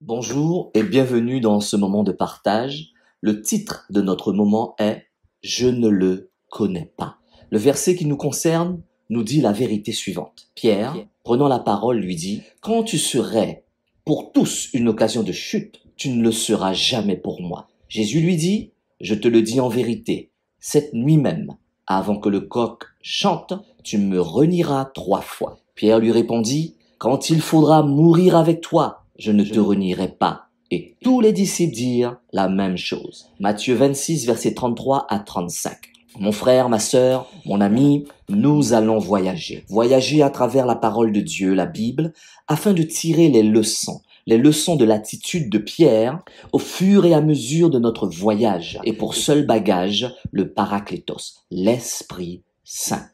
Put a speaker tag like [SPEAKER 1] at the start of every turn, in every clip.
[SPEAKER 1] Bonjour et bienvenue dans ce moment de partage. Le titre de notre moment est « Je ne le connais pas ». Le verset qui nous concerne nous dit la vérité suivante. Pierre, prenant la parole, lui dit « Quand tu serais pour tous une occasion de chute, tu ne le seras jamais pour moi. » Jésus lui dit « Je te le dis en vérité, cette nuit même, avant que le coq chante, tu me renieras 3 fois. » Pierre lui répondit « Quand il faudra mourir avec toi, je ne te renierai pas. » Et tous les disciples dirent la même chose. Matthieu 26, versets 33 à 35. Mon frère, ma sœur, mon ami, nous allons voyager. Voyager à travers la parole de Dieu, la Bible, afin de tirer les leçons de l'attitude de Pierre au fur et à mesure de notre voyage. Et pour seul bagage, le Paraklétos, l'Esprit Saint.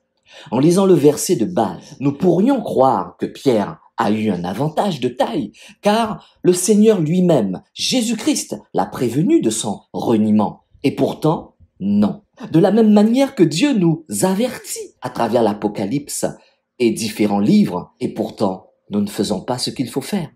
[SPEAKER 1] En lisant le verset de base, nous pourrions croire que Pierre a eu un avantage de taille, car le Seigneur lui-même, Jésus-Christ, l'a prévenu de son reniement. Et pourtant, non. De la même manière que Dieu nous avertit à travers l'Apocalypse et différents livres, et pourtant, nous ne faisons pas ce qu'il faut faire.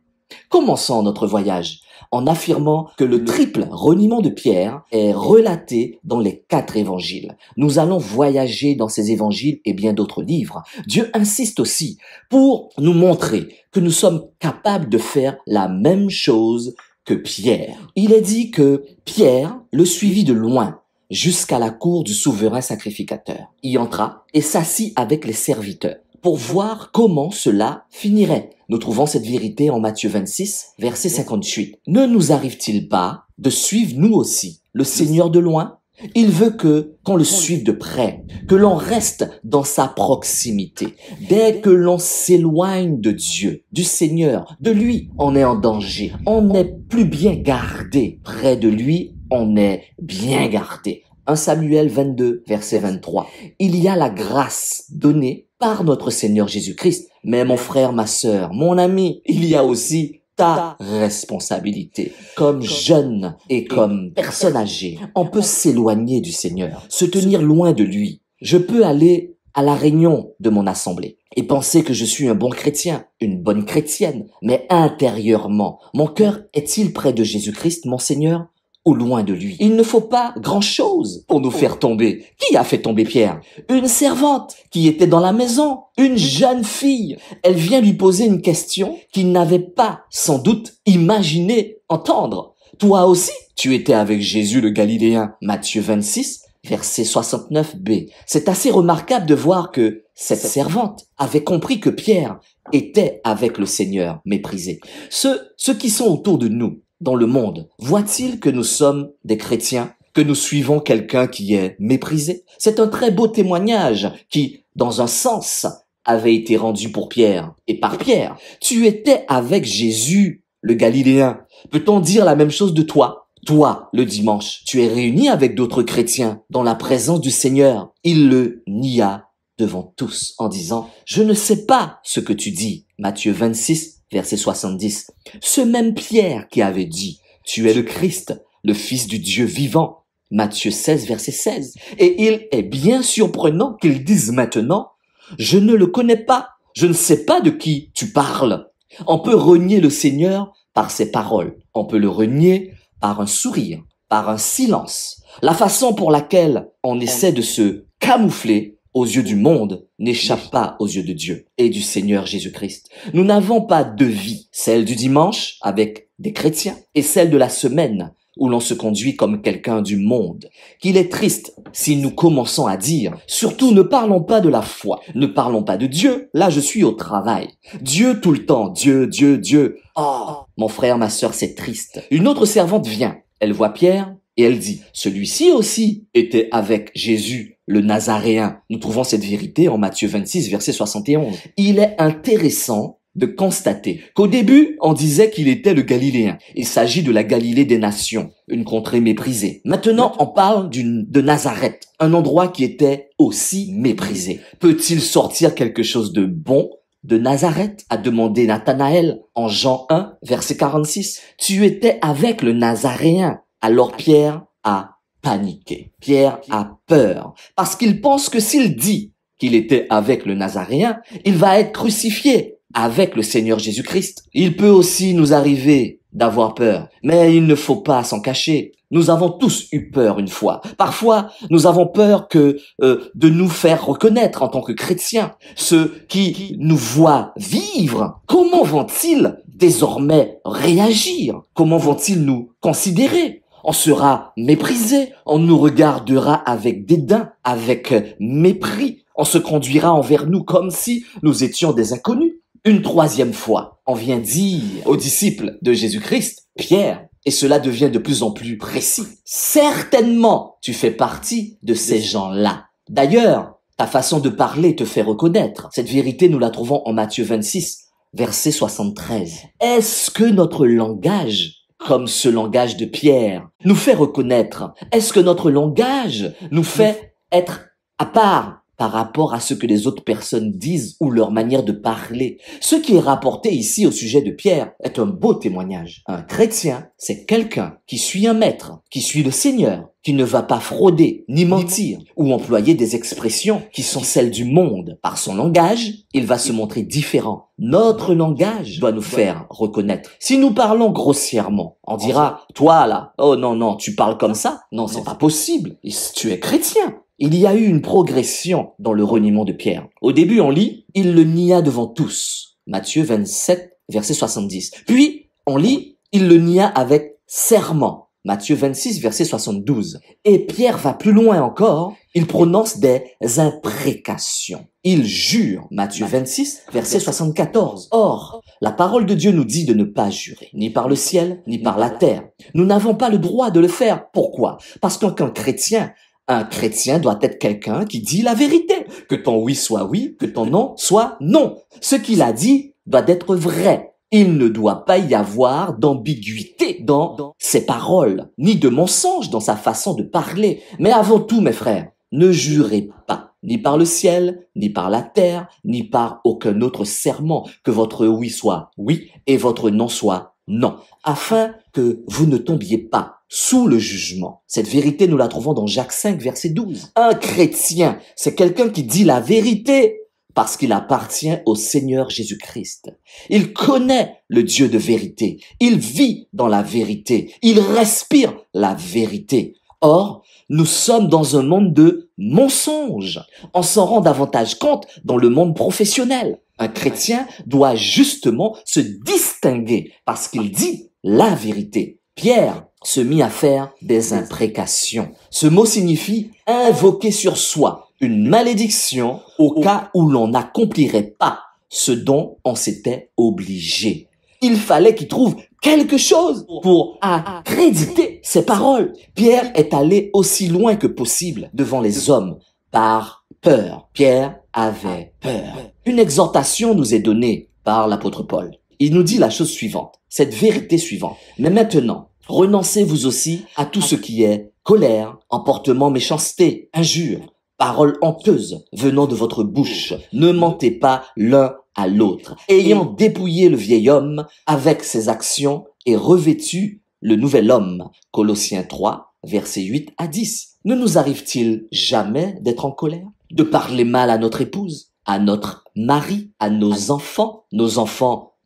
[SPEAKER 1] Commençons notre voyage en affirmant que le triple reniement de Pierre est relaté dans les 4 évangiles. Nous allons voyager dans ces évangiles et bien d'autres livres. Dieu insiste aussi pour nous montrer que nous sommes capables de faire la même chose que Pierre. Il est dit que Pierre le suivit de loin jusqu'à la cour du souverain sacrificateur. Y entra et s'assit avec les serviteurs pour voir comment cela finirait. Nous trouvons cette vérité en Matthieu 26, verset 58. Ne nous arrive-t-il pas de suivre nous aussi le Seigneur de loin? Il veut qu'on le suive de près, que l'on reste dans sa proximité. Dès que l'on s'éloigne de Dieu, du Seigneur, de lui, on est en danger. On n'est plus bien gardé. Près de lui, on est bien gardé. 1 Samuel 22, verset 23. Il y a la grâce donnée par notre Seigneur Jésus-Christ. Mais mon frère, ma sœur, mon ami, il y a aussi ta responsabilité. Comme jeune et comme personne âgée, on peut s'éloigner du Seigneur, se tenir loin de lui. Je peux aller à la réunion de mon assemblée et penser que je suis un bon chrétien, une bonne chrétienne, mais intérieurement, mon cœur est-il près de Jésus-Christ, mon Seigneur, ou loin de lui? Il ne faut pas grand-chose pour nous faire tomber. Qui a fait tomber Pierre? Une servante qui était dans la maison, une jeune fille. Elle vient lui poser une question qu'il n'avait pas, sans doute, imaginé entendre. Toi aussi, tu étais avec Jésus le Galiléen. Matthieu 26, verset 69b. C'est assez remarquable de voir que cette servante avait compris que Pierre était avec le Seigneur méprisé. Ceux qui sont autour de nous, dans le monde, voient-ils que nous sommes des chrétiens, que nous suivons quelqu'un qui est méprisé? C'est un très beau témoignage qui, dans un sens, avait été rendu pour Pierre et par Pierre. Tu étais avec Jésus, le Galiléen. Peut-on dire la même chose de toi? Toi, le dimanche, tu es réuni avec d'autres chrétiens dans la présence du Seigneur. Il le nia devant tous en disant « Je ne sais pas ce que tu dis ». Matthieu 26, verset 70. Ce même Pierre qui avait dit « Tu es le Christ, le Fils du Dieu vivant ». Matthieu 16, verset 16. Et il est bien surprenant qu'il dise maintenant « Je ne le connais pas, je ne sais pas de qui tu parles ». On peut renier le Seigneur par ses paroles. On peut le renier par un sourire, par un silence. La façon pour laquelle on essaie de se camoufler aux yeux du monde n'échappe pas aux yeux de Dieu et du Seigneur Jésus-Christ. Nous n'avons pas 2 vies, celle du dimanche avec des chrétiens et celle de la semaine où l'on se conduit comme quelqu'un du monde. Qu'il est triste si nous commençons à dire, surtout ne parlons pas de la foi, ne parlons pas de Dieu, là je suis au travail. Dieu tout le temps, Dieu, Dieu, Dieu. Oh, mon frère, ma sœur, c'est triste. Une autre servante vient, elle voit Pierre et elle dit, celui-ci aussi était avec Jésus, le Nazaréen. Nous trouvons cette vérité en Matthieu 26, verset 71. Il est intéressant de constater qu'au début, on disait qu'il était le Galiléen. Il s'agit de la Galilée des nations, une contrée méprisée. Maintenant, on parle de Nazareth, un endroit qui était aussi méprisé. Peut-il sortir quelque chose de bon de Nazareth? A demandé Nathanaël en Jean 1, verset 46. Tu étais avec le Nazaréen. Alors Pierre a paniqué. Pierre a peur parce qu'il pense que s'il dit qu'il était avec le Nazaréen, il va être crucifié avec le Seigneur Jésus-Christ. Il peut aussi nous arriver d'avoir peur, mais il ne faut pas s'en cacher. Nous avons tous eu peur une fois. Parfois, nous avons peur de nous faire reconnaître en tant que chrétiens. Ceux qui nous voient vivre, comment vont-ils désormais réagir? Comment vont-ils nous considérer? On sera méprisé, on nous regardera avec dédain, avec mépris. On se conduira envers nous comme si nous étions des inconnus. Une troisième fois, on vient dire aux disciples de Jésus-Christ, Pierre, et cela devient de plus en plus précis. Certainement, tu fais partie de ces gens-là. D'ailleurs, ta façon de parler te fait reconnaître. Cette vérité, nous la trouvons en Matthieu 26, verset 73. Est-ce que notre langage, comme ce langage de Pierre, nous fait reconnaître? Est-ce que notre langage nous fait être à part par rapport à ce que les autres personnes disent ou leur manière de parler? Ce qui est rapporté ici au sujet de Pierre est un beau témoignage. Un chrétien, c'est quelqu'un qui suit un maître, qui suit le Seigneur, qui ne va pas frauder, ni mentir, ou employer des expressions qui sont celles du monde. Par son langage, il va se montrer différent. Notre langage doit nous faire reconnaître. Si nous parlons grossièrement, on dira, toi là, oh non, tu parles comme ça? Non, c'est pas possible. Tu es chrétien. Il y a eu une progression dans le reniement de Pierre. Au début, on lit, il le nia devant tous. Matthieu 27, verset 70. Puis, on lit, il le nia avec serment. Matthieu 26, verset 72. Et Pierre va plus loin encore, il prononce des imprécations. Il jure, Matthieu 26, verset 74. Or, la parole de Dieu nous dit de ne pas jurer, ni par le ciel, ni par la terre. Nous n'avons pas le droit de le faire. Pourquoi? Parce qu'un chrétien, un chrétien doit être quelqu'un qui dit la vérité. Que ton oui soit oui, que ton non soit non. Ce qu'il a dit doit être vrai. Il ne doit pas y avoir d'ambiguïté dans ses paroles, ni de mensonge dans sa façon de parler. Mais avant tout, mes frères, ne jurez pas, ni par le ciel, ni par la terre, ni par aucun autre serment, que votre oui soit oui et votre non soit non, afin que vous ne tombiez pas sous le jugement. Cette vérité, nous la trouvons dans Jacques 5, verset 12. Un chrétien, c'est quelqu'un qui dit la vérité parce qu'il appartient au Seigneur Jésus-Christ. Il connaît le Dieu de vérité. Il vit dans la vérité. Il respire la vérité. Or, nous sommes dans un monde de mensonges. On s'en rend davantage compte dans le monde professionnel. Un chrétien doit justement se distinguer parce qu'il dit la vérité. Pierre se mit à faire des imprécations. Ce mot signifie invoquer sur soi une malédiction au cas où l'on n'accomplirait pas ce dont on s'était obligé. Il fallait qu'il trouve quelque chose pour accréditer ses paroles. Pierre est allé aussi loin que possible devant les hommes par peur. Pierre avait peur. Une exhortation nous est donnée par l'apôtre Paul. Il nous dit la chose suivante, cette vérité suivante. Mais maintenant, renoncez vous aussi à tout ce qui est colère, emportement, méchanceté, injure, paroles honteuses venant de votre bouche. Ne mentez pas l'un à l'autre, ayant dépouillé le vieil homme avec ses actions et revêtu le nouvel homme. Colossiens 3, versets 8 à 10. Ne nous arrive-t-il jamais d'être en colère, de parler mal à notre épouse, à notre mari, à nos enfants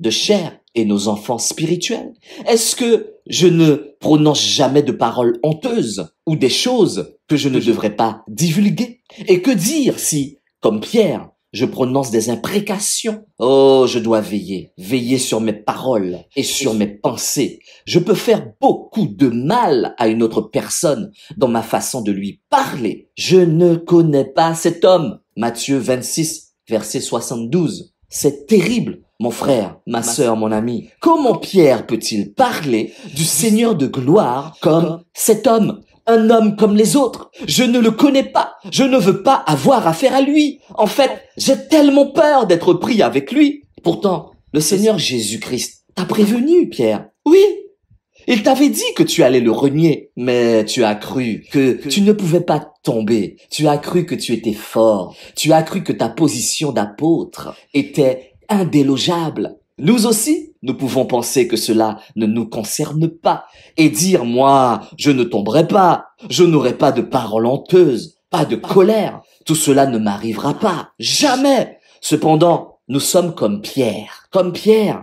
[SPEAKER 1] de chair et nos enfants spirituels? Est-ce que je ne prononce jamais de paroles honteuses ou des choses que je ne devrais pas divulguer? Et que dire si, comme Pierre, je prononce des imprécations? Oh, je dois veiller sur mes paroles et sur mes pensées. Je peux faire beaucoup de mal à une autre personne dans ma façon de lui parler. Je ne connais pas cet homme. Matthieu 26, verset 72. C'est terrible, mon frère, ma sœur, mon ami. Comment Pierre peut-il parler du Seigneur de gloire comme cet homme? Un homme comme les autres. Je ne le connais pas. Je ne veux pas avoir affaire à lui. En fait, j'ai tellement peur d'être pris avec lui. Pourtant, le Seigneur Jésus-Christ t'a prévenu, Pierre. Oui, il t'avait dit que tu allais le renier, mais tu as cru que tu ne pouvais pas tomber. Tu as cru que tu étais fort. Tu as cru que ta position d'apôtre était indélogeable. Nous aussi, nous pouvons penser que cela ne nous concerne pas et dire, moi, je ne tomberai pas, je n'aurai pas de paroles honteuses, pas de colère, tout cela ne m'arrivera pas, jamais. Cependant, nous sommes comme Pierre,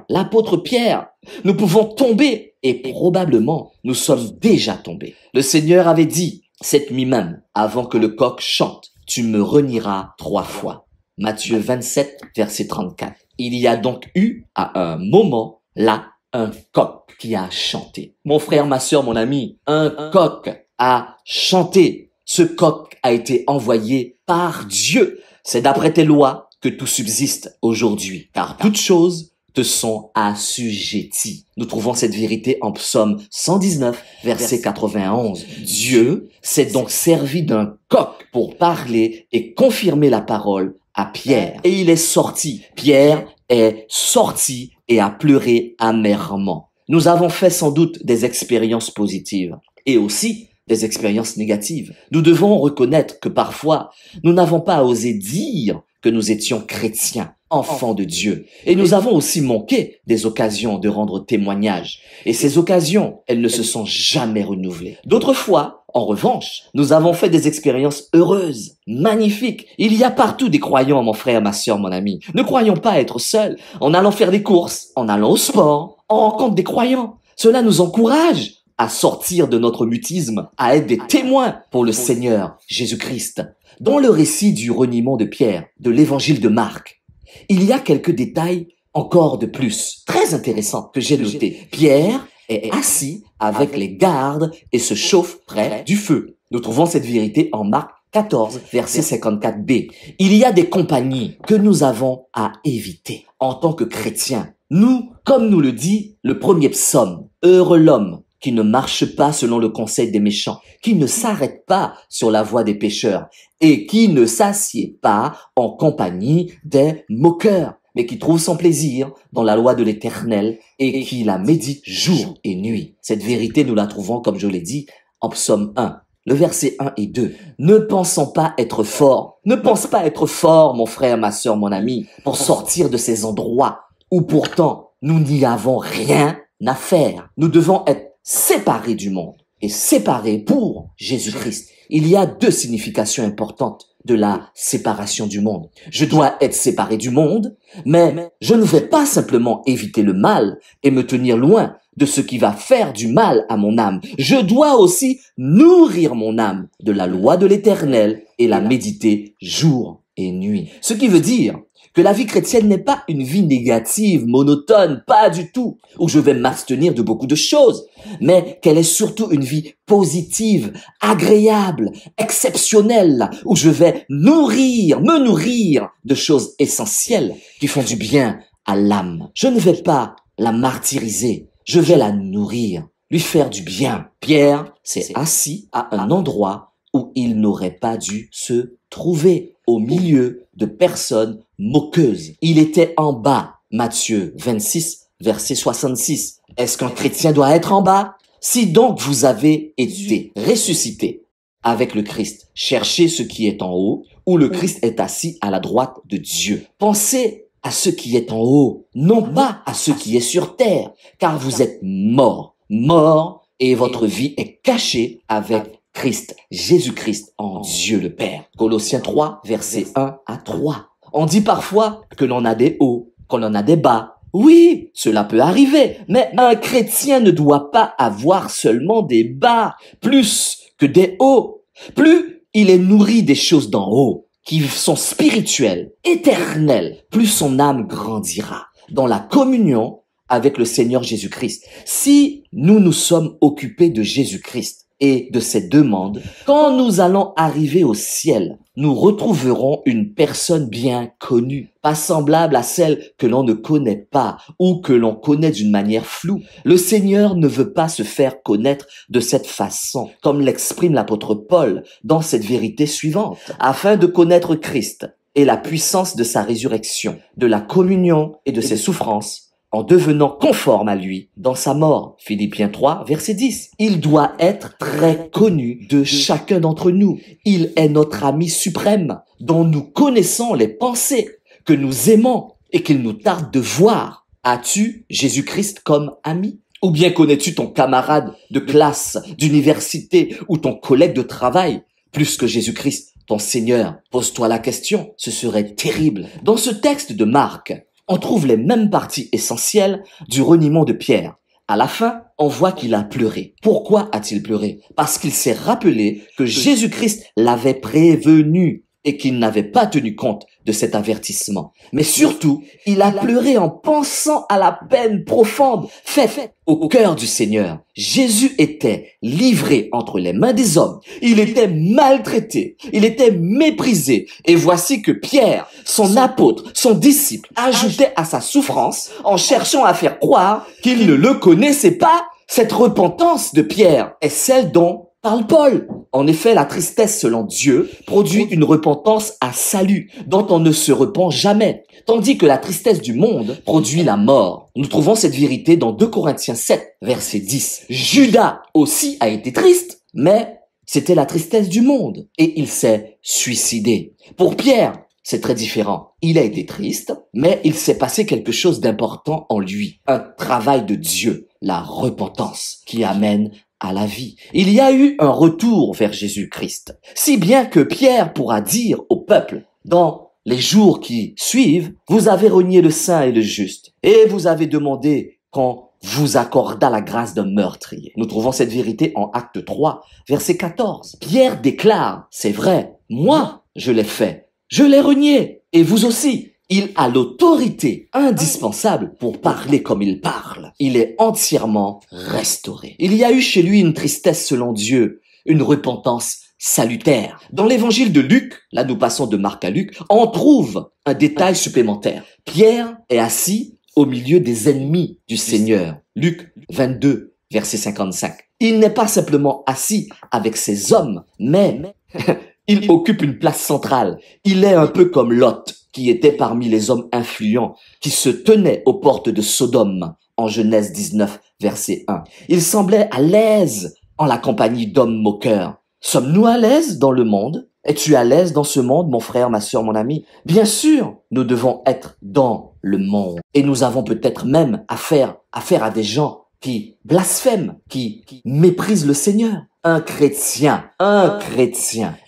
[SPEAKER 1] l'apôtre Pierre. Nous pouvons tomber et probablement nous sommes déjà tombés. Le Seigneur avait dit cette nuit même, avant que le coq chante, tu me renieras 3 fois. Matthieu 27, verset 34. Il y a donc eu, à un moment, là, un coq qui a chanté. Mon frère, ma sœur, mon ami, un coq a chanté. Ce coq a été envoyé par Dieu. C'est d'après tes lois que tout subsiste aujourd'hui, car toutes choses te sont assujetties. Nous trouvons cette vérité en Psaume 119, verset 91. Dieu s'est donc servi d'un coq pour parler et confirmer la parole à Pierre. Et il est sorti. Pierre est sorti et a pleuré amèrement. Nous avons fait sans doute des expériences positives et aussi des expériences négatives. Nous devons reconnaître que parfois, nous n'avons pas osé dire que nous étions chrétiens, enfants de Dieu. Et nous avons aussi manqué des occasions de rendre témoignage. Et ces occasions, elles ne se sont jamais renouvelées. D'autres fois, en revanche, nous avons fait des expériences heureuses, magnifiques. Il y a partout des croyants, mon frère, ma sœur, mon ami. Ne croyons pas être seuls. En allant faire des courses, en allant au sport, on rencontre des croyants. Cela nous encourage à sortir de notre mutisme, à être des témoins pour le Seigneur Jésus-Christ. Dans le récit du reniement de Pierre, de l'évangile de Marc, il y a quelques détails encore de plus, très intéressants, que j'ai notés. Pierre est assis avec les gardes et se chauffe près du feu. Nous trouvons cette vérité en Marc 14, verset 54b. Il y a des compagnies que nous avons à éviter en tant que chrétiens. Nous, comme nous le dit le premier psaume, heureux l'homme qui ne marche pas selon le conseil des méchants, qui ne s'arrête pas sur la voie des pécheurs et qui ne s'assied pas en compagnie des moqueurs, mais qui trouve son plaisir dans la loi de l'Éternel et qui la médite jour et nuit. Cette vérité, nous la trouvons, comme je l'ai dit, en Psaume 1. Le verset 1 et 2. Ne pensons pas être forts. Ne pense pas être fort, mon frère, ma sœur, mon ami, pour sortir de ces endroits où pourtant nous n'y avons rien à faire. Nous devons être séparés du monde et séparés pour Jésus-Christ. Il y a 2 significations importantes de la séparation du monde. Je dois être séparé du monde, mais je ne vais pas simplement éviter le mal et me tenir loin de ce qui va faire du mal à mon âme. Je dois aussi nourrir mon âme de la loi de l'Éternel et la méditer jour et nuit. Ce qui veut dire que la vie chrétienne n'est pas une vie négative, monotone, pas du tout, où je vais m'abstenir de beaucoup de choses, mais qu'elle est surtout une vie positive, agréable, exceptionnelle, où je vais me nourrir de choses essentielles qui font du bien à l'âme. Je ne vais pas la martyriser, je vais la nourrir, lui faire du bien. Pierre s'est assis à un endroit où il n'aurait pas dû se trouver, au milieu de personnes moqueuses. Il était en bas. Matthieu 26, verset 66. Est-ce qu'un chrétien doit être en bas? Si donc vous avez été ressuscité avec le Christ, cherchez ce qui est en haut, où le Christ est assis à la droite de Dieu. Pensez à ce qui est en haut, non pas à ce qui est sur terre, car vous êtes morts. Morts, et votre vie est cachée avec Christ, Jésus-Christ en Dieu le Père. Colossiens 3, versets 1 à 3. On dit parfois que l'on a des hauts, qu'on en a des bas. Oui, cela peut arriver, mais un chrétien ne doit pas avoir seulement des bas, plus que des hauts. Plus il est nourri des choses d'en haut, qui sont spirituelles, éternelles, plus son âme grandira dans la communion avec le Seigneur Jésus-Christ. Si nous nous sommes occupés de Jésus-Christ, et de ses demandes, quand nous allons arriver au ciel, nous retrouverons une personne bien connue, pas semblable à celle que l'on ne connaît pas ou que l'on connaît d'une manière floue. Le Seigneur ne veut pas se faire connaître de cette façon, comme l'exprime l'apôtre Paul dans cette vérité suivante. Afin de connaître Christ et la puissance de sa résurrection, de la communion et de ses souffrances, en devenant conforme à lui dans sa mort. Philippiens 3, verset 10. Il doit être très connu de chacun d'entre nous. Il est notre ami suprême, dont nous connaissons les pensées, que nous aimons et qu'il nous tarde de voir. As-tu Jésus-Christ comme ami? Ou bien connais-tu ton camarade de classe, d'université ou ton collègue de travail plus que Jésus-Christ, ton Seigneur? Pose-toi la question, ce serait terrible. Dans ce texte de Marc, on trouve les mêmes parties essentielles du reniement de Pierre. À la fin, on voit qu'il a pleuré. Pourquoi a-t-il pleuré? Parce qu'il s'est rappelé que Jésus-Christ l'avait prévenu et qu'il n'avait pas tenu compte de cet avertissement. Mais surtout, il a pleuré en pensant à la peine profonde faite au cœur du Seigneur. Jésus était livré entre les mains des hommes. Il était maltraité. Il était méprisé. Et voici que Pierre, son apôtre, son disciple, ajoutait à sa souffrance en cherchant à faire croire qu'il ne le connaissait pas. Cette repentance de Pierre est celle dont parle Paul. En effet, la tristesse selon Dieu produit une repentance à salut, dont on ne se repent jamais, tandis que la tristesse du monde produit la mort. Nous trouvons cette vérité dans 2 Corinthiens 7, verset 10. Judas aussi a été triste, mais c'était la tristesse du monde, et il s'est suicidé. Pour Pierre, c'est très différent. Il a été triste, mais il s'est passé quelque chose d'important en lui. Un travail de Dieu, la repentance, qui amène à la vie. Il y a eu un retour vers Jésus-Christ. Si bien que Pierre pourra dire au peuple, dans les jours qui suivent, vous avez renié le saint et le juste, et vous avez demandé qu'on vous accordât la grâce d'un meurtrier. Nous trouvons cette vérité en Acte 3, verset 14. Pierre déclare, c'est vrai, moi, je l'ai fait. Je l'ai renié. Et vous aussi. Il a l'autorité indispensable pour parler comme il parle. Il est entièrement restauré. Il y a eu chez lui une tristesse selon Dieu, une repentance salutaire. Dans l'évangile de Luc, là nous passons de Marc à Luc, on trouve un détail supplémentaire. Pierre est assis au milieu des ennemis du Seigneur. Luc 22, verset 55. Il n'est pas simplement assis avec ses hommes, mais il occupe une place centrale. Il est un peu comme Lot, qui était parmi les hommes influents, qui se tenaient aux portes de Sodome, en Genèse 19, verset 1. Il semblait à l'aise en la compagnie d'hommes moqueurs. Sommes-nous à l'aise dans le monde? Es-tu à l'aise dans ce monde, mon frère, ma sœur, mon ami? Bien sûr, nous devons être dans le monde. Et nous avons peut-être même affaire à des gens qui blasphèment, qui méprisent le Seigneur. Un chrétien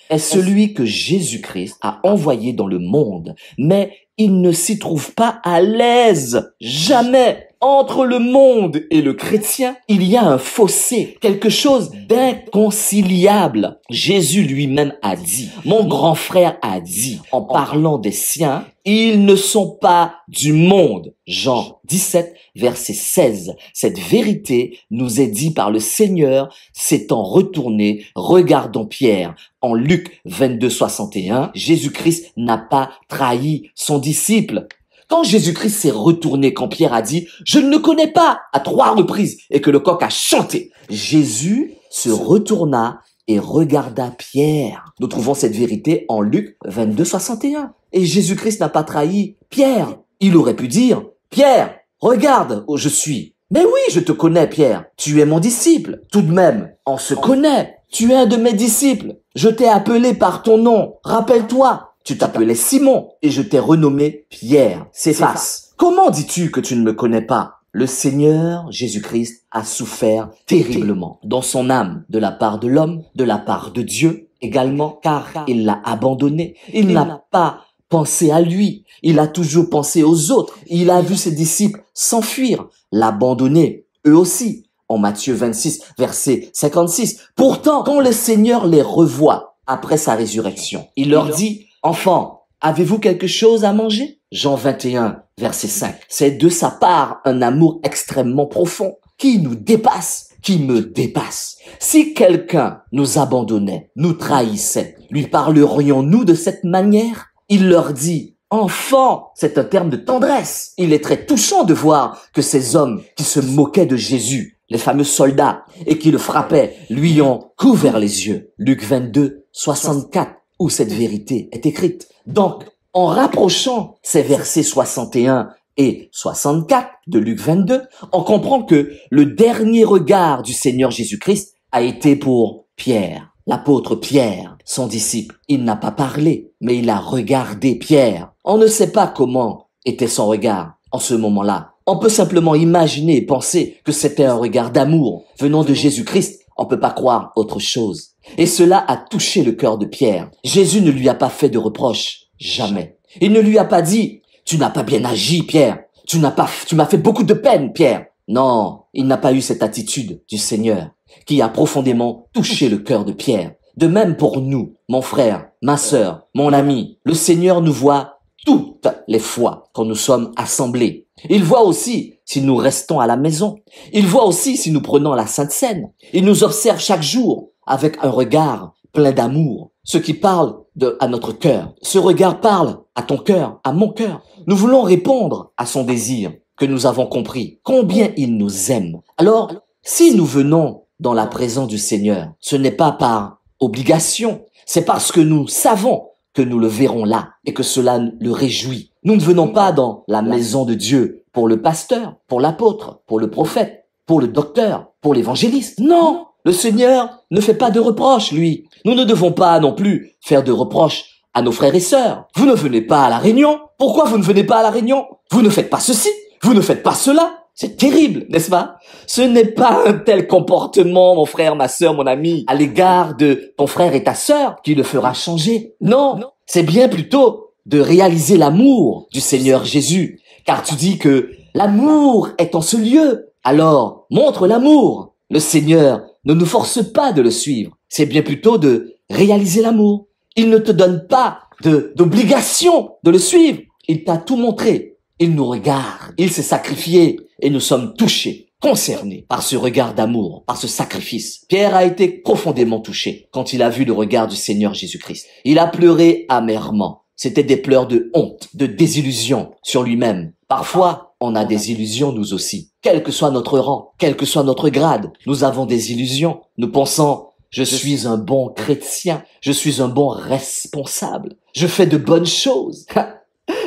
[SPEAKER 1] est celui que Jésus-Christ a envoyé dans le monde, mais il ne s'y trouve pas à l'aise. Jamais. Entre le monde et le chrétien, il y a un fossé, quelque chose d'inconciliable. Jésus lui-même a dit, mon grand frère a dit, en parlant des siens, ils ne sont pas du monde. Jean 17, verset 16. Cette vérité nous est dite par le Seigneur s'étant retourné. Regardons Pierre. En Luc 22, 61, Jésus-Christ n'a pas trahi son disciple. Quand Jésus-Christ s'est retourné, quand Pierre a dit « Je ne le connais pas » à 3 reprises et que le coq a chanté, Jésus se retourna et regarda Pierre. Nous trouvons cette vérité en Luc 22, 61. Et Jésus-Christ n'a pas trahi Pierre. Il aurait pu dire « Pierre, regarde où je suis. » Mais oui, je te connais, Pierre. Tu es mon disciple. Tout de même, on se connaît. Tu es un de mes disciples. Je t'ai appelé par ton nom. Rappelle-toi. Tu t'appelais Simon et je t'ai renommé Pierre. Céphas. Comment dis-tu que tu ne me connais pas? Le Seigneur Jésus-Christ a souffert terriblement dans son âme de la part de l'homme, de la part de Dieu également, car il l'a abandonné. Il n'a pas pensé à lui. Il a toujours pensé aux autres. Il a vu ses disciples s'enfuir, l'abandonner, eux aussi. En Matthieu 26, verset 56. Pourtant, quand le Seigneur les revoit après sa résurrection, il leur dit, enfants, avez-vous quelque chose à manger? Jean 21, verset 5. C'est de sa part un amour extrêmement profond qui nous dépasse, qui me dépasse. Si quelqu'un nous abandonnait, nous trahissait, lui parlerions-nous de cette manière? Il leur dit, enfants, c'est un terme de tendresse. Il est très touchant de voir que ces hommes qui se moquaient de Jésus, les fameux soldats, et qui le frappaient, lui ont couvert les yeux. Luc 22, 64. Où cette vérité est écrite. Donc, en rapprochant ces versets 61 et 64 de Luc 22, on comprend que le dernier regard du Seigneur Jésus-Christ a été pour Pierre, l'apôtre Pierre, son disciple. Il n'a pas parlé, mais il a regardé Pierre. On ne sait pas comment était son regard en ce moment-là. On peut simplement imaginer et penser que c'était un regard d'amour venant de Jésus-Christ. On peut pas croire autre chose. Et cela a touché le cœur de Pierre. Jésus ne lui a pas fait de reproche. Jamais. Il ne lui a pas dit, tu n'as pas bien agi, Pierre. Tu m'as fait beaucoup de peine, Pierre. Non, il n'a pas eu cette attitude du Seigneur qui a profondément touché le cœur de Pierre. De même pour nous, mon frère, ma sœur, mon ami, le Seigneur nous voit toutes les fois quand nous sommes assemblés. Il voit aussi si nous restons à la maison. Il voit aussi si nous prenons la Sainte Seine. Il nous observe chaque jour avec un regard plein d'amour, ce qui parle à notre cœur. Ce regard parle à ton cœur, à mon cœur. Nous voulons répondre à son désir que nous avons compris, combien il nous aime. Alors, si nous venons dans la présence du Seigneur, ce n'est pas par obligation, c'est parce que nous savons que nous le verrons là et que cela le réjouit. Nous ne venons pas dans la maison de Dieu pour le pasteur, pour l'apôtre, pour le prophète, pour le docteur, pour l'évangéliste. Non, le Seigneur ne fait pas de reproches, lui. Nous ne devons pas non plus faire de reproches à nos frères et sœurs. Vous ne venez pas à la réunion. Pourquoi vous ne venez pas à la réunion? Vous ne faites pas ceci, vous ne faites pas cela. C'est terrible, n'est-ce pas? Ce n'est pas un tel comportement, mon frère, ma sœur, mon ami, à l'égard de ton frère et ta sœur qui le fera changer. Non, c'est bien plutôt de réaliser l'amour du Seigneur Jésus. Car tu dis que l'amour est en ce lieu. Alors, montre l'amour. Le Seigneur ne nous force pas de le suivre. C'est bien plutôt de réaliser l'amour. Il ne te donne pas d'obligation de le suivre. Il t'a tout montré. Il nous regarde. Il s'est sacrifié et nous sommes touchés, concernés par ce regard d'amour, par ce sacrifice. Pierre a été profondément touché quand il a vu le regard du Seigneur Jésus-Christ. Il a pleuré amèrement. C'était des pleurs de honte, de désillusion sur lui-même. Parfois, on a des illusions nous aussi. Quel que soit notre rang, quel que soit notre grade, nous avons des illusions. Nous pensons, je suis un bon chrétien, je suis un bon responsable, je fais de bonnes choses,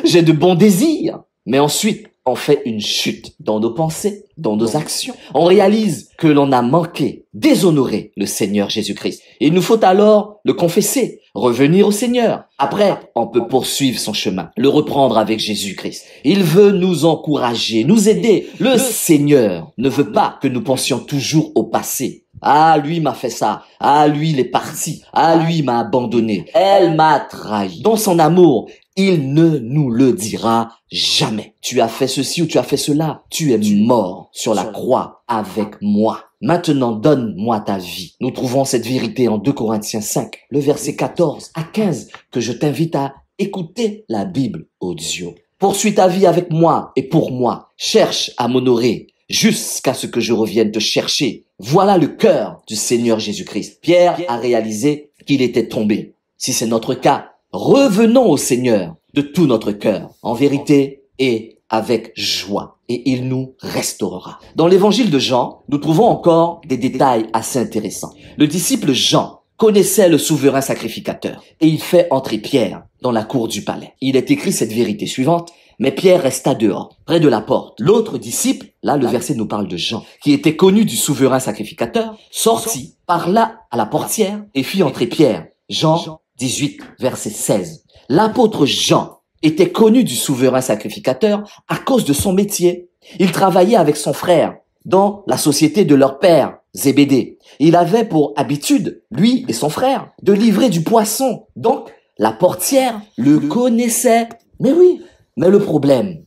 [SPEAKER 1] j'ai de bons désirs. Mais ensuite, on fait une chute dans nos pensées, dans nos actions. On réalise que l'on a manqué, déshonoré le Seigneur Jésus-Christ. Il nous faut alors le confesser, revenir au Seigneur. Après, on peut poursuivre son chemin, le reprendre avec Jésus-Christ. Il veut nous encourager, nous aider. Le Seigneur ne veut pas que nous pensions toujours au passé. Ah, lui m'a fait ça. Ah, lui, il est parti. Ah, lui, il m'a abandonné. Elle m'a trahi. Dans son amour, il ne nous le dira jamais. Tu as fait ceci ou tu as fait cela. Tu es mort sur la croix avec moi. Maintenant, donne-moi ta vie. Nous trouvons cette vérité en 2 Corinthiens 5, le verset 14 à 15, que je t'invite à écouter la Bible audio. Poursuis ta vie avec moi et pour moi. Cherche à m'honorer jusqu'à ce que je revienne te chercher. Voilà le cœur du Seigneur Jésus-Christ. Pierre a réalisé qu'il était tombé. Si c'est notre cas, revenons au Seigneur de tout notre cœur, en vérité et avec joie, et il nous restaurera. Dans l'évangile de Jean, nous trouvons encore des détails assez intéressants. Le disciple Jean connaissait le souverain sacrificateur, et il fait entrer Pierre dans la cour du palais. Il est écrit cette vérité suivante: mais Pierre resta dehors, près de la porte. L'autre disciple, là le verset nous parle de Jean, qui était connu du souverain sacrificateur, sortit, parla à la portière et fit entrer Pierre. Jean 18, verset 16. L'apôtre Jean était connu du souverain sacrificateur à cause de son métier. Il travaillait avec son frère dans la société de leur père, Zébédée. Il avait pour habitude, lui et son frère, de livrer du poisson. Donc, la portière le connaissait. Mais oui, mais le problème,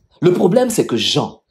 [SPEAKER 1] c'est que Jean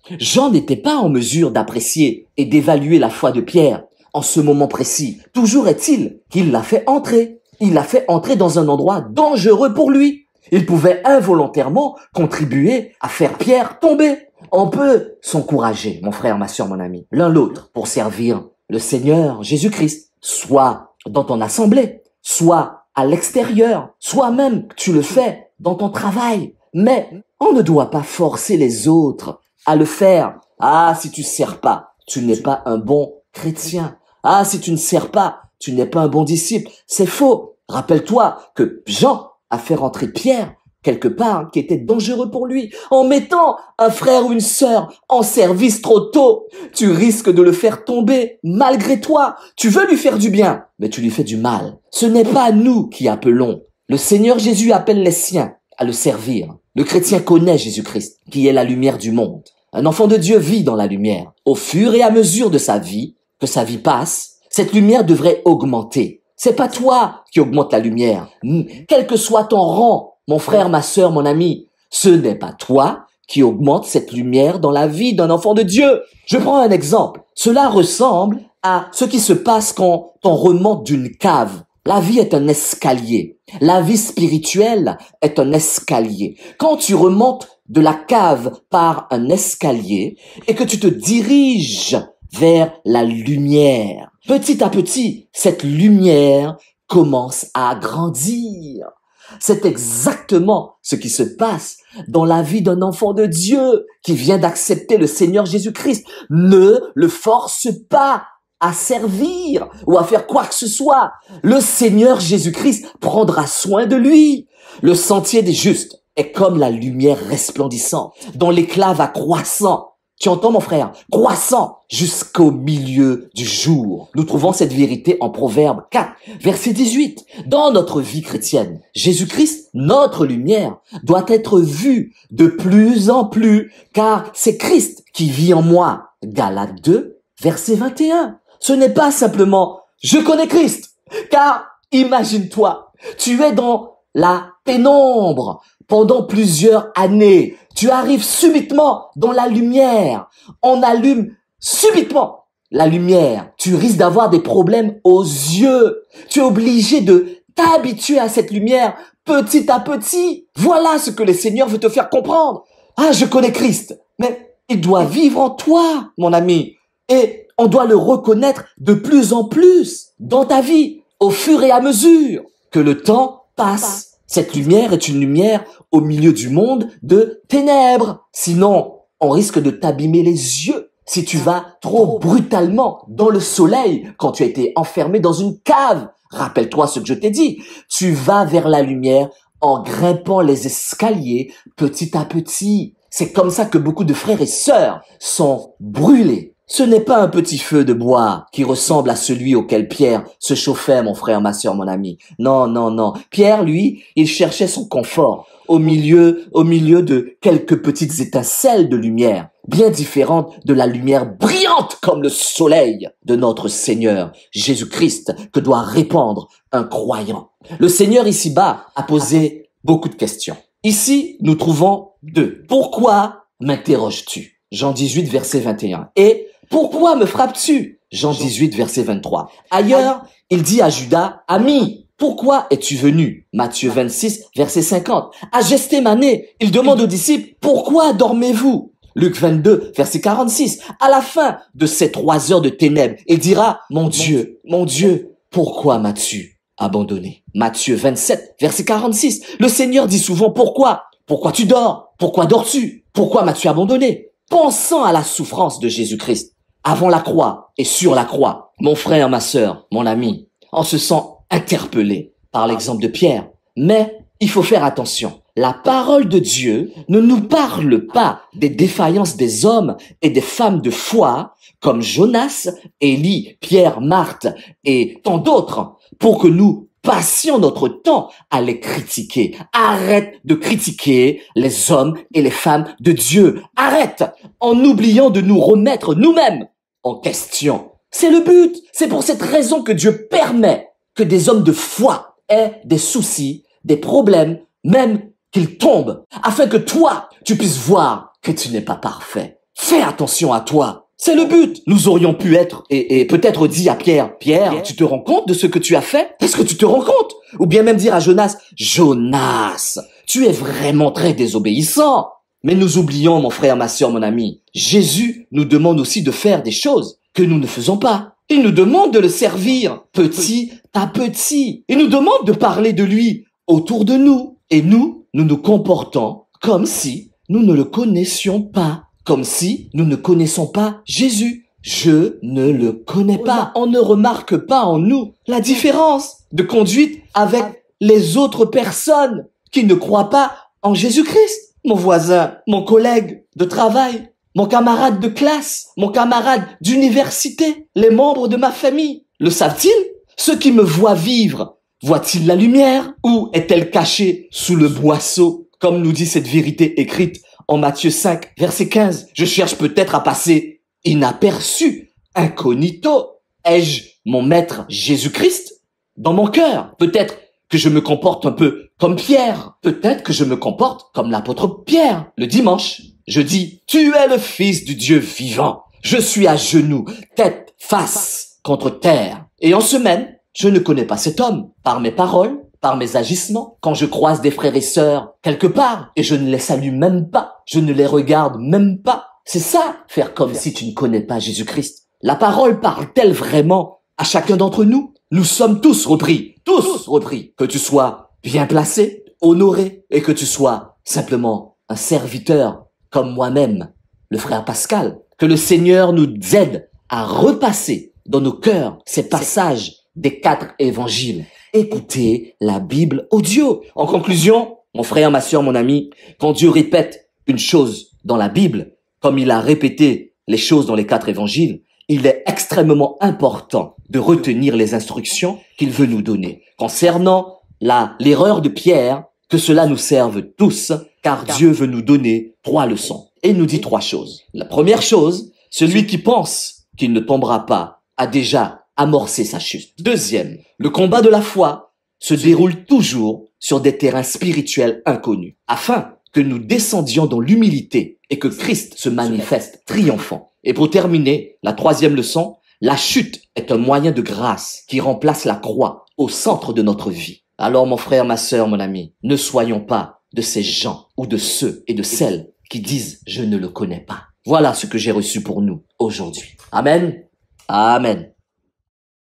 [SPEAKER 1] n'était pas en mesure d'apprécier et d'évaluer la foi de Pierre en ce moment précis. Toujours est-il qu'il l'a fait entrer. Il l'a fait entrer dans un endroit dangereux pour lui. Il pouvait involontairement contribuer à faire Pierre tomber. On peut s'encourager, mon frère, ma sœur, mon ami, l'un l'autre, pour servir le Seigneur Jésus-Christ, soit dans ton assemblée, soit à l'extérieur, soit même tu le fais dans ton travail. Mais on ne doit pas forcer les autres à le faire. Ah, si tu sers pas, tu n'es pas un bon chrétien. Ah, si tu ne sers pas, tu n'es pas un bon disciple. C'est faux. Rappelle-toi que Jean a fait rentrer Pierre quelque part qui était dangereux pour lui. En mettant un frère ou une sœur en service trop tôt, tu risques de le faire tomber malgré toi. Tu veux lui faire du bien, mais tu lui fais du mal. Ce n'est pas nous qui appelons. Le Seigneur Jésus appelle les siens à le servir. Le chrétien connaît Jésus-Christ, qui est la lumière du monde. Un enfant de Dieu vit dans la lumière. Au fur et à mesure de sa vie, que sa vie passe, cette lumière devrait augmenter. C'est pas toi qui augmente la lumière. Quel que soit ton rang, mon frère, ma sœur, mon ami, ce n'est pas toi qui augmente cette lumière dans la vie d'un enfant de Dieu. Je prends un exemple. Cela ressemble à ce qui se passe quand on remonte d'une cave. La vie est un escalier. La vie spirituelle est un escalier. Quand tu remontes de la cave par un escalier et que tu te diriges vers la lumière, petit à petit, cette lumière commence à grandir. C'est exactement ce qui se passe dans la vie d'un enfant de Dieu qui vient d'accepter le Seigneur Jésus-Christ. Ne le force pas à servir ou à faire quoi que ce soit. Le Seigneur Jésus-Christ prendra soin de lui. Le sentier des justes est comme la lumière resplendissante dont l'éclat va croissant. Tu entends mon frère? Croissant jusqu'au milieu du jour. Nous trouvons cette vérité en Proverbe 4, verset 18. Dans notre vie chrétienne, Jésus-Christ, notre lumière, doit être vu de plus en plus, car c'est Christ qui vit en moi. Galates 2, verset 21. Ce n'est pas simplement « je connais Christ », car imagine-toi, tu es dans la pénombre pendant plusieurs années. Tu arrives subitement dans la lumière. On allume subitement la lumière. Tu risques d'avoir des problèmes aux yeux. Tu es obligé de t'habituer à cette lumière petit à petit. Voilà ce que le Seigneur veut te faire comprendre. Ah, je connais Christ, mais il doit vivre en toi, mon ami. Et on doit le reconnaître de plus en plus dans ta vie, au fur et à mesure que le temps passe. Cette lumière est une lumière au milieu du monde de ténèbres. Sinon, on risque de t'abîmer les yeux si tu vas trop brutalement dans le soleil quand tu as été enfermé dans une cave. Rappelle-toi ce que je t'ai dit. Tu vas vers la lumière en grimpant les escaliers petit à petit. C'est comme ça que beaucoup de frères et sœurs sont brûlés. Ce n'est pas un petit feu de bois qui ressemble à celui auquel Pierre se chauffait, mon frère, ma sœur, mon ami. Non, non, non. Pierre, lui, il cherchait son confort au milieu de quelques petites étincelles de lumière, bien différentes de la lumière brillante comme le soleil de notre Seigneur Jésus-Christ que doit répandre un croyant. Le Seigneur ici-bas a posé beaucoup de questions. Ici, nous trouvons deux. Pourquoi m'interroges-tu? Jean 18, verset 21. Et pourquoi me frappes-tu? Jean 18, verset 23. Ailleurs, il dit à Judas, ami, pourquoi es-tu venu? Matthieu 26, verset 50. À Gethsémane, il demande aux disciples, pourquoi dormez-vous? Luc 22, verset 46. À la fin de ces 3 heures de ténèbres, il dira, mon Dieu, pourquoi m'as-tu abandonné? Matthieu 27, verset 46. Le Seigneur dit souvent, pourquoi? Pourquoi tu dors? Pourquoi dors-tu? Pourquoi m'as-tu abandonné? Pensant à la souffrance de Jésus-Christ, avant la croix et sur la croix, mon frère, ma sœur, mon ami, on se sent interpellé par l'exemple de Pierre. Mais il faut faire attention. La parole de Dieu ne nous parle pas des défaillances des hommes et des femmes de foi, comme Jonas, Élie, Pierre, Marthe et tant d'autres, pour que nous passions notre temps à les critiquer. Arrête de critiquer les hommes et les femmes de Dieu. Arrête, en oubliant de nous remettre nous-mêmes en question. C'est le but. C'est pour cette raison que Dieu permet que des hommes de foi aient des soucis, des problèmes, même qu'ils tombent, afin que toi, tu puisses voir que tu n'es pas parfait. Fais attention à toi. C'est le but. Nous aurions pu être, et peut-être dit à Pierre, Pierre, tu te rends compte de ce que tu as fait? Est-ce que tu te rends compte? Ou bien même dire à Jonas, Jonas, tu es vraiment très désobéissant. Mais nous oublions, mon frère, ma sœur, mon ami, Jésus nous demande aussi de faire des choses que nous ne faisons pas. Il nous demande de le servir petit à petit. Il nous demande de parler de lui autour de nous. Et nous nous comportons comme si nous ne le connaissions pas. Comme si nous ne connaissons pas Jésus. Je ne le connais pas. On ne remarque pas en nous la différence de conduite avec les autres personnes qui ne croient pas en Jésus-Christ. Mon voisin, mon collègue de travail, mon camarade de classe, mon camarade d'université, les membres de ma famille. Le savent-ils? Ceux qui me voient vivre, voient-ils la lumière? Ou est-elle cachée sous le boisseau, comme nous dit cette vérité écrite en Matthieu 5, verset 15, je cherche peut-être à passer inaperçu, incognito. Ai-je mon maître Jésus-Christ dans mon cœur? Peut-être que je me comporte un peu comme Pierre. Peut-être que je me comporte comme l'apôtre Pierre le dimanche. Je dis, tu es le Fils du Dieu vivant. Je suis à genoux, tête, face contre terre. Et en semaine, je ne connais pas cet homme. Par mes paroles, par mes agissements, quand je croise des frères et sœurs quelque part, et je ne les salue même pas, je ne les regarde même pas. C'est ça, faire comme si tu ne connais pas Jésus-Christ. La parole parle-t-elle vraiment à chacun d'entre nous? Nous sommes tous repris, que tu sois bien placé, honoré, et que tu sois simplement un serviteur comme moi-même, le frère Pascal. Que le Seigneur nous aide à repasser dans nos cœurs ces passages des 4 évangiles. Écoutez la Bible audio. En conclusion, mon frère, ma sœur, mon ami, quand Dieu répète une chose dans la Bible, comme il a répété les choses dans les 4 évangiles, il est extrêmement important de retenir les instructions qu'il veut nous donner. Concernant l'erreur de Pierre, que cela nous serve tous, car Dieu veut nous donner 3 leçons. Et il nous dit 3 choses. La première chose, celui qui pense qu'il ne tombera pas a déjà amorcé sa chute. Deuxième, le combat de la foi se déroule toujours sur des terrains spirituels inconnus, afin que nous descendions dans l'humilité et que Christ se manifeste triomphant. Et pour terminer, la 3e leçon, la chute est un moyen de grâce qui remplace la croix au centre de notre vie. Alors mon frère, ma sœur, mon ami, ne soyons pas de ces gens ou de ceux et de celles qui disent « je ne le connais pas ». Voilà ce que j'ai reçu pour nous aujourd'hui. Amen. Amen.